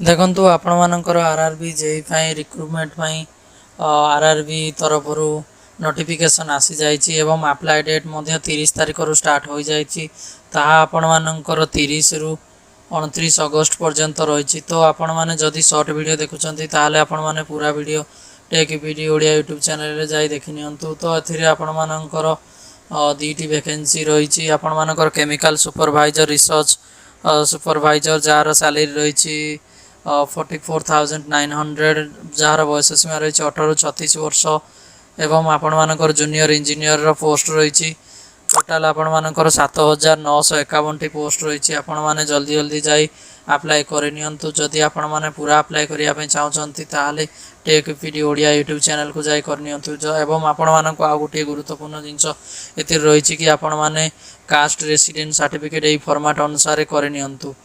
देखु आपण मानकर आरआरबी जेई रिक्रुटमेंट आरआरबी तरफ नोटिफिकेशन आसी जाइए एवं अप्लाई डेट 30 तारिख रु स्टार्ट हो जाइए। आपण मानकर 30 रु 29 अगस्त पर्यंत रही। तो आपण मैंने जदि सर्ट वीडियो देखुं ताले आपण मैंने पूरा video take video Odia YouTube channel जाई देखि नियंतु। तो एथिरे आपण मानकर दुईटी वैकेंसी रही। आपण मानकर chemical supervisor research supervisor jar salary रही 44,900 जार बयस सीमा रही 18 रु 36 वर्ष एवं आपण मानकर जूनियर इंजीनियर पोस्ट रही। टोटाल आपण मानकर 7,951 पोस्ट रही। आपण माने जल्दी जल्दी जाई अप्लाई करनियंतु। जदि आपण माने पूरा अप्लाई करिया पे चाहउछंती ताहाले tech video Odia YouTube channel को जाई करनियंतु। एवं आपण मानक आ गोटे गुरुत्वपूर्ण जिंस एतिर रही कि आपण माने कास्ट रेसिडेंट सर्टिफिकेट एई फॉर्मेट अनुसार करनियंतु।